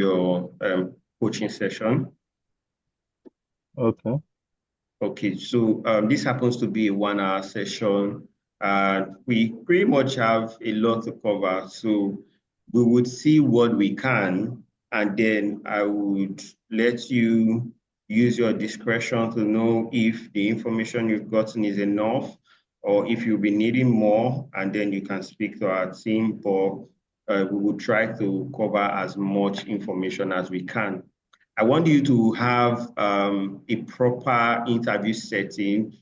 your coaching session. Okay. Okay, so this happens to be a 1 hour session. We pretty much have a lot to cover. So we would see what we can, and then I would let you use your discretion to know if the information you've gotten is enough or if you'll be needing more, and then you can speak to our team. But we will try to cover as much information as we can. I want you to have a proper interview setting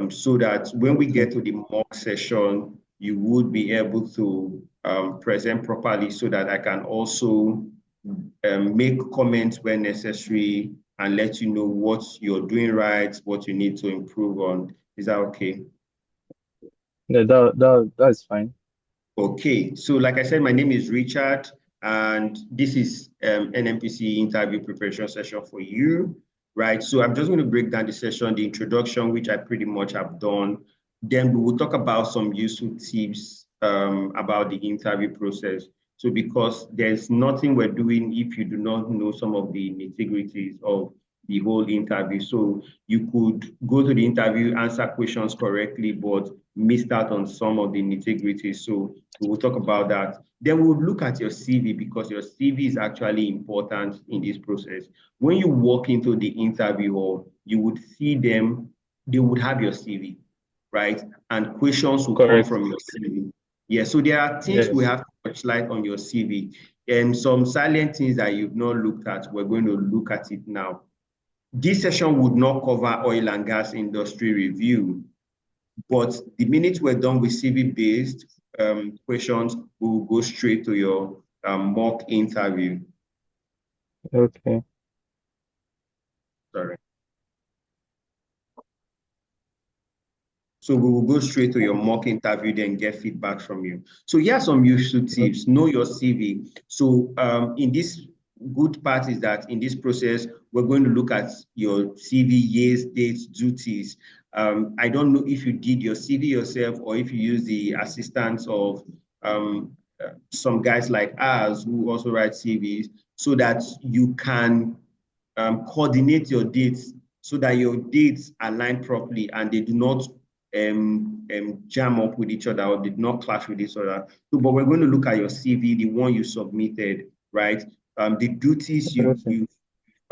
so that when we Okay. get to the mock session, you would be able to present properly so that I can also make comments when necessary and let you know what you're doing right, what you need to improve on. Is that okay? Yeah, that's fine. Okay, so like I said, my name is Richard, and this is NNPC interview preparation session for you, right? So I'm just going to break down the session, the introduction, which I pretty much have done. Then we will talk about some useful tips about the interview process. So because there's nothing we're doing if you do not know some of the nitty-gritties of the whole interview. So you could go to the interview, answer questions correctly, but missed out on some of the nitty-gritties. So we will talk about that. Then we will look at your CV because your CV is actually important in this process. When you walk into the interview hall, you would see them, they would have your CV, right? And questions will come Correct. from your CV. Yeah, so there are things we Yes. have to touch light on your CV and some silent things that you've not looked at. We're going to look at it now. This session would not cover oil and gas industry review, but the minute we're done with CV-based questions, we will go straight to your mock interview. Okay. Sorry. So we will go straight to your mock interview, then get feedback from you. So here are some useful tips. Know your CV. So in this good part is that in this process, we're going to look at your CV, years, dates, duties. I don't know if you did your CV yourself or if you use the assistance of some guys like us who also write CVs so that you can coordinate your dates so that your dates align properly and they do not jam up with each other or did not clash with each other. So, but we're going to look at your CV, the one you submitted, right? The duties Okay. you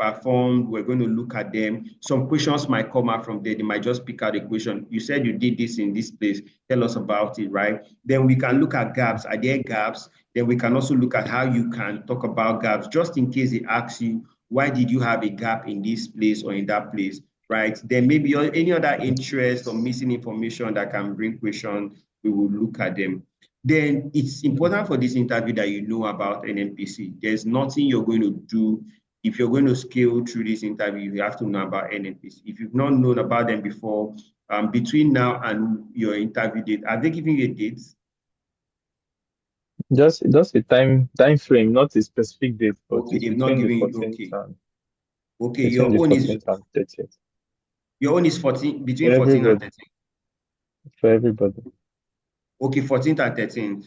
performed, we're going to look at them. Some questions might come out from there. They might just pick out a question. You said you did this in this place. Tell us about it, right? Then we can look at gaps. Are there gaps? Then we can also look at how you can talk about gaps, just in case they ask you, why did you have a gap in this place or in that place? Right? Then maybe any other interest or missing information that can bring questions, we will look at them. Then it's important for this interview that you know about NNPC. There's nothing you're going to do. If you're going to scale through this interview, you have to know about NNPC. If you've not known about them before, between now and your interview date, are they giving you a date? Just a time frame, not a specific date, but Okay, it's they've not between the given you, 14th okay. and Okay, between your the own is 14th and 30th 14, for between 14 and everybody. 13. For everybody. Okay, 14th and 13th.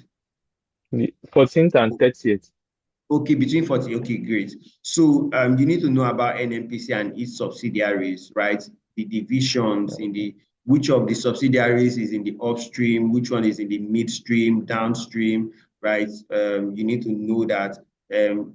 The 14th and 30th. Okay, between 40. Okay, great. So you need to know about NNPC and its subsidiaries, right? The divisions in the which of the subsidiaries is in the upstream, which one is in the midstream, downstream, right? You need to know that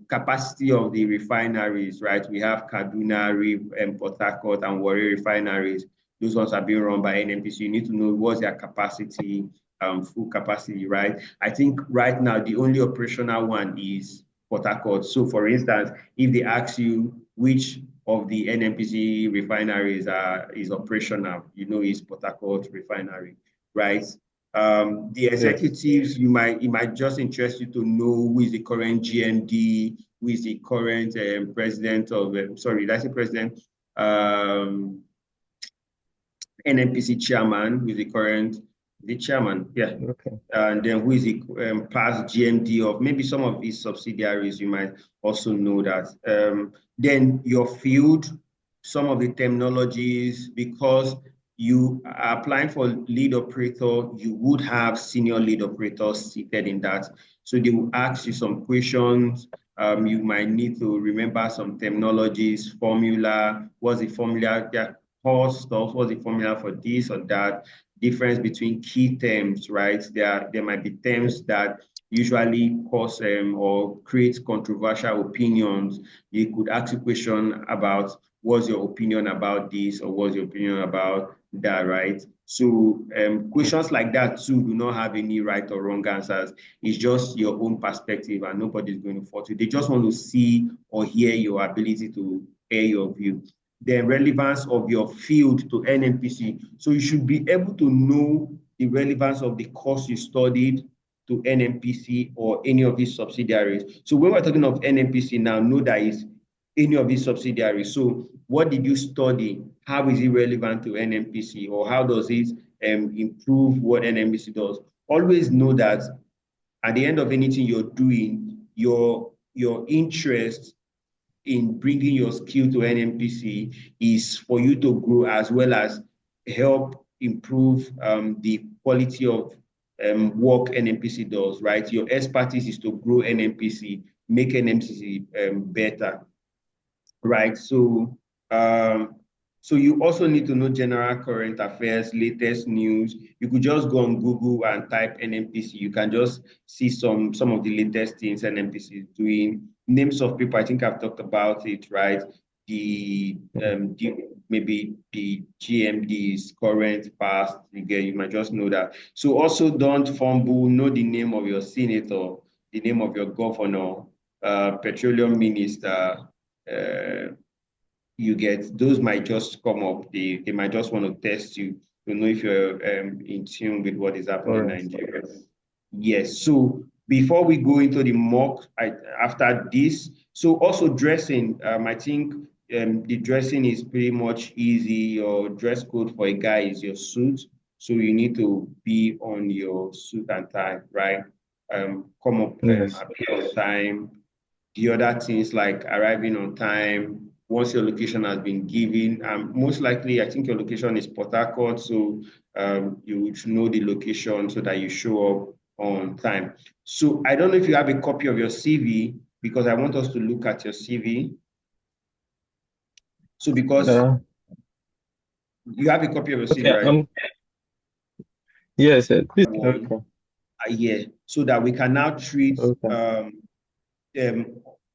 capacity of the refineries, right? We have Kaduna, Port Harcourt, and Warri refineries. Those ones are being run by NNPC. You need to know what's their capacity, full capacity, right? I think right now the only operational one is Port Harcourt. So, for instance, if they ask you which of the NNPC refineries is operational, you know, is Port Harcourt refinery, right? The Yes. executives, it might just interest you to know who is the current GMD, who is the current president of, sorry, that's the president, NNPC chairman, who is the chairman, yeah. Okay. And then who is the past GMD of maybe some of these subsidiaries, you might also know that. Then your field, some of the terminologies, because you are applying for lead operator, you would have senior lead operators seated in that. So they will ask you some questions You might need to remember some terminologies, formula, what's the formula, yeah, cost stuff, what's the formula for this or that, difference between key terms, right? There might be terms that usually cause or create controversial opinions. You could ask a question about what's your opinion about this or what's your opinion about that, right? So questions like that too do not have any right or wrong answers. It's just your own perspective and nobody's going to fault you. They just want to see or hear your ability to air your view. The relevance of your field to NNPC. So you should be able to know the relevance of the course you studied to NNPC or any of these subsidiaries. So when we're talking of NNPC now, know that it's any of these subsidiaries. So what did you study? How is it relevant to NNPC, or how does it improve what NNPC does? Always know that at the end of anything you're doing, your interest in bringing your skill to NNPC is for you to grow as well as help improve the quality of work NNPC does, right? Your expertise is to grow NNPC, make NNPC better, right? So you also need to know general current affairs, latest news. You could just go on Google and type NNPC. You can just see some of the latest things NNPC is doing. Names of people, I think I've talked about it, right? Maybe the GMDs, current, past, you might just know that. So also don't fumble, know the name of your senator, the name of your governor, petroleum minister, you get, those might just come up. They might just want to test you to know if you're in tune with what is happening All in right. Nigeria. Yes. So before we go into the mock, after this, so also dressing, I think the dressing is pretty much easy. Your dress code for a guy is your suit. So you need to be on your suit and tie, right? Come up, Yes. appear on time. The other things like arriving on time, once your location has been given, most likely, I think your location is Port Harcourt, so you would know the location so that you show up on time. So I don't know if you have a copy of your CV, because I want us to look at your CV. So because Uh, you have a copy of your CV, okay. right? Yes. Please. One Okay. a year, so that we can now treat Okay. um,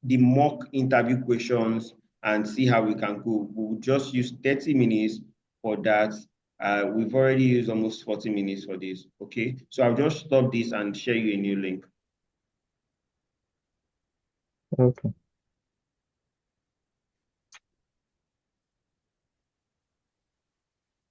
the mock interview questions and see how we can go. We'll just use 30 minutes for that. We've already used almost 40 minutes for this, okay? So I'll just stop this and share you a new link. Okay.